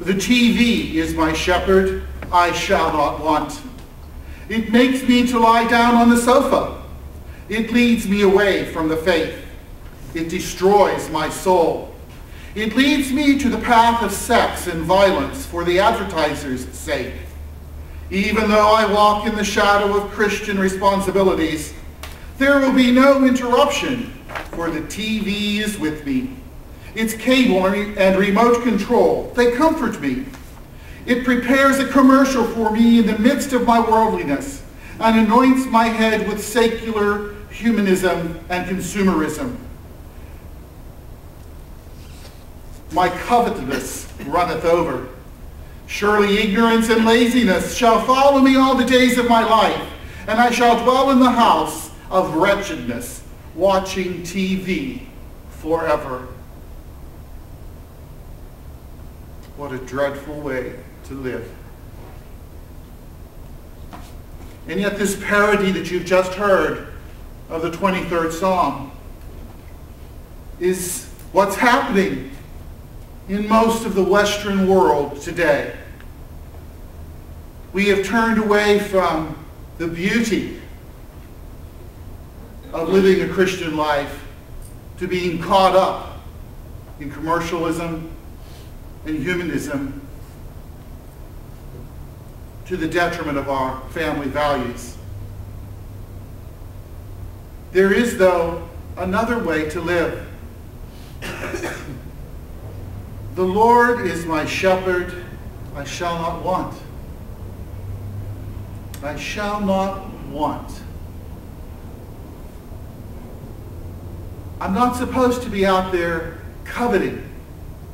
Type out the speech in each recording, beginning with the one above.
The TV is my shepherd, I shall not want. It makes me to lie down on the sofa. It leads me away from the faith. It destroys my soul. It leads me to the path of sex and violence for the advertiser's sake. Even though I walk in the shadow of Christian responsibilities, there will be no interruption, for the TV is with me. Its cable and remote control, they comfort me. It prepares a commercial for me in the midst of my worldliness and anoints my head with secular humanism and consumerism. My covetousness runneth over. Surely ignorance and laziness shall follow me all the days of my life, and I shall dwell in the house of wretchedness, watching TV forever. What a dreadful way to live. And yet this parody that you've just heard of the 23rd Psalm is what's happening in most of the Western world today. We have turned away from the beauty of living a Christian life to being caught up in commercialism and humanism to the detriment of our family values. There is, though, another way to live. The Lord is my shepherd, I shall not want. I shall not want. I'm not supposed to be out there coveting.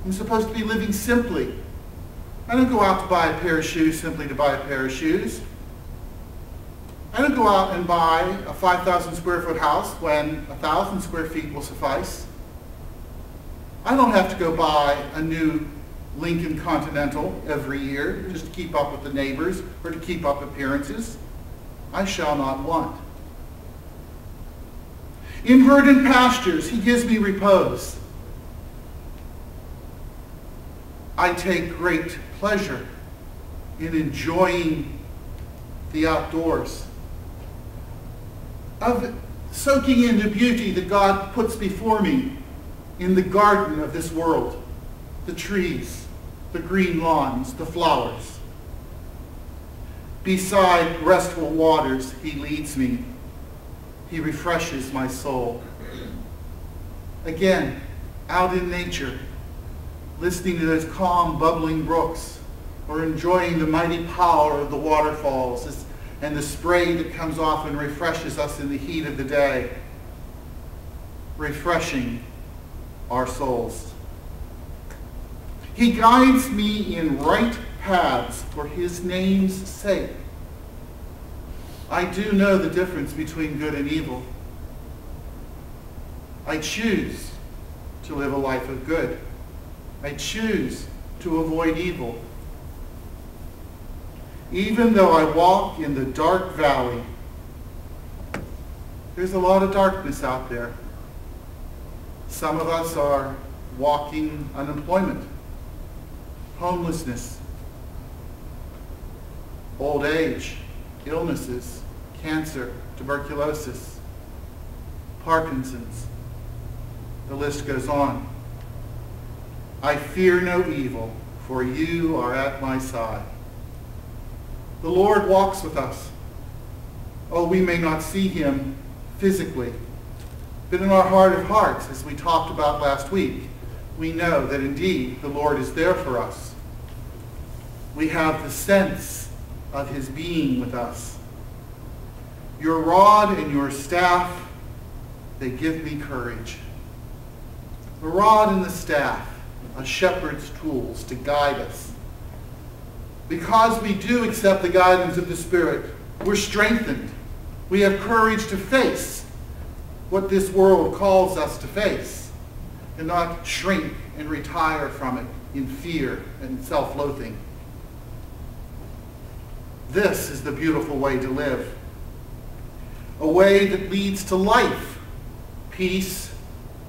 I'm supposed to be living simply. I don't go out to buy a pair of shoes simply to buy a pair of shoes. I don't go out and buy a 5,000 square foot house when 1,000 square feet will suffice. I don't have to go buy a new Lincoln Continental every year just to keep up with the neighbors or to keep up appearances. I shall not want. In verdant pastures, he gives me repose. I take great pleasure in enjoying the outdoors, of soaking in the beauty that God puts before me in the garden of this world, the trees, the green lawns, the flowers. Beside restful waters, he leads me. He refreshes my soul. Again, out in nature, listening to those calm, bubbling brooks, or enjoying the mighty power of the waterfalls and the spray that comes off and refreshes us in the heat of the day, refreshing our souls. He guides me in right paths for his name's sake. I do know the difference between good and evil. I choose to live a life of good. I choose to avoid evil. Even though I walk in the dark valley, there's a lot of darkness out there. Some of us are walking unemployment, homelessness, old age, illnesses, cancer, tuberculosis, Parkinson's. The list goes on. I fear no evil, for you are at my side. The Lord walks with us. Oh, we may not see him physically, but in our heart of hearts, as we talked about last week, we know that indeed the Lord is there for us. We have the sense of his being with us. Your rod and your staff, they give me courage. The rod and the staff, a shepherd's tools to guide us. Because we do accept the guidance of the Spirit, we're strengthened. We have courage to face what this world calls us to face, and not shrink and retire from it in fear and self-loathing. This is the beautiful way to live. A way that leads to life, peace,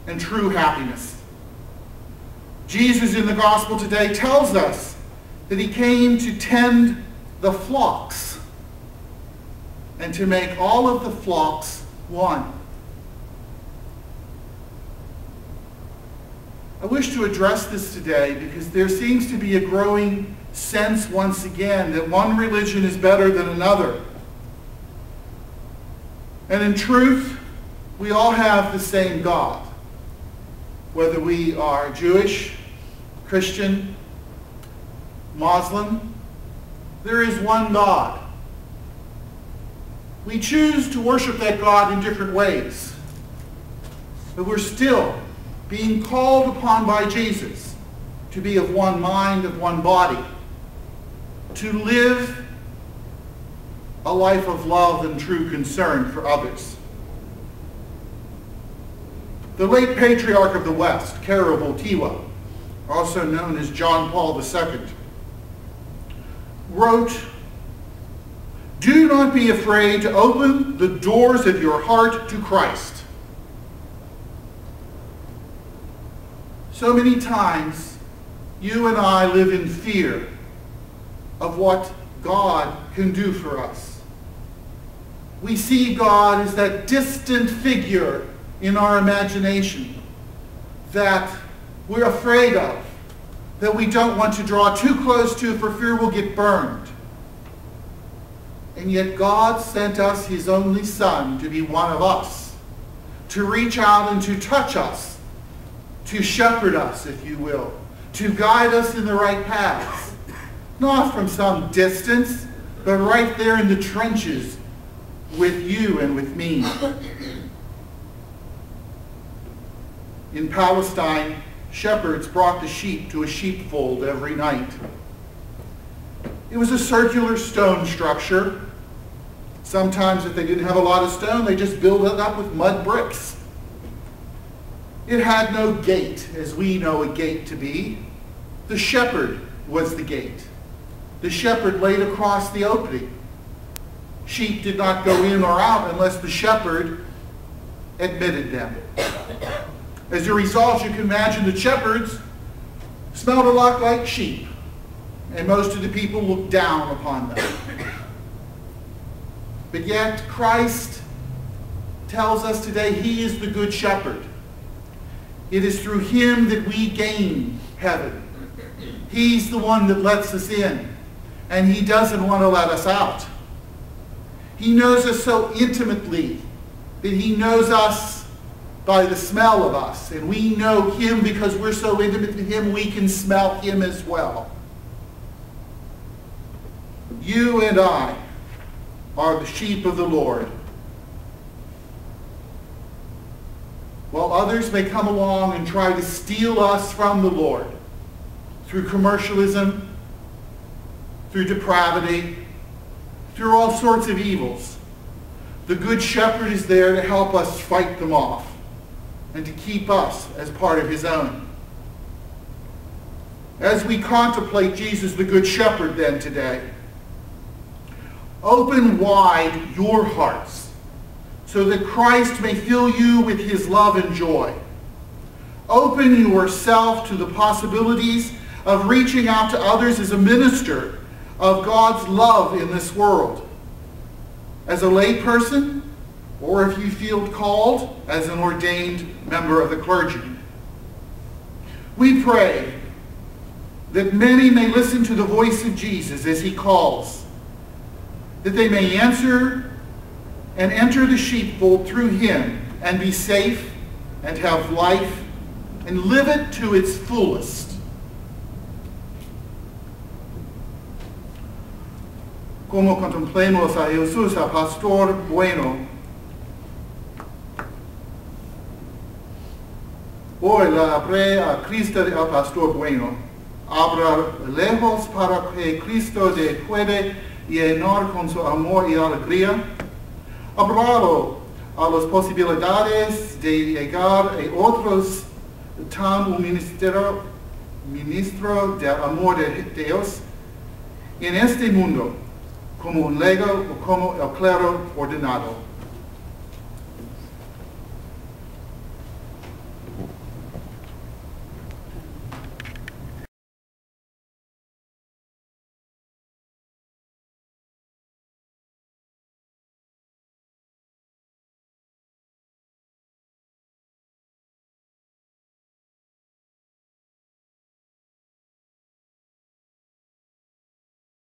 and true happiness. Jesus in the gospel today tells us that he came to tend the flocks and to make all of the flocks one. I wish to address this today because there seems to be a growing sense once again that one religion is better than another. And in truth, we all have the same God. Whether we are Jewish, Christian, Muslim, there is one God. We choose to worship that God in different ways. But we're still being called upon by Jesus to be of one mind, of one body, to live a life of love and true concern for others. The late Patriarch of the West, Kara Wojtyła, also known as John Paul II, wrote, "Do not be afraid to open the doors of your heart to Christ." So many times, you and I live in fear of what God can do for us. We see God as that distant figure in our imagination that we're afraid of, that we don't want to draw too close to for fear we'll get burned. And yet God sent us his only Son to be one of us, to reach out and to touch us, to shepherd us, if you will, to guide us in the right paths, not from some distance, but right there in the trenches with you and with me. In Palestine, shepherds brought the sheep to a sheepfold every night. It was a circular stone structure. Sometimes if they didn't have a lot of stone, they just built it up with mud bricks. It had no gate, as we know a gate to be. The shepherd was the gate. The shepherd laid across the opening. Sheep did not go in or out unless the shepherd admitted them. As a result, you can imagine the shepherds smelled a lot like sheep, and most of the people looked down upon them. But yet, Christ tells us today he is the good shepherd. It is through him that we gain heaven. He's the one that lets us in, and he doesn't want to let us out. He knows us so intimately that he knows us by the smell of us, and we know him because we're so intimate with him, we can smell him as well. You and I are the sheep of the Lord. While others may come along and try to steal us from the Lord through commercialism, through depravity, through all sorts of evils, the Good Shepherd is there to help us fight them off and to keep us as part of his own. As we contemplate Jesus the Good Shepherd then today, open wide your hearts so that Christ may fill you with his love and joy. Open yourself to the possibilities of reaching out to others as a minister of God's love in this world. As a lay person, or if you feel called as an ordained member of the clergy. We pray that many may listen to the voice of Jesus as he calls, that they may answer and enter the sheepfold through him and be safe and have life and live it to its fullest. Como contemplemos a Jesús, a Pastor Bueno, hoy la hablé a Cristo el Pastor Bueno. Abra lejos para que Cristo te puede llenar con su amor y alegría. Abrado a las posibilidades de llegar a otros tan un ministro del amor de Dios en este mundo, como un lego o como el clero ordenado.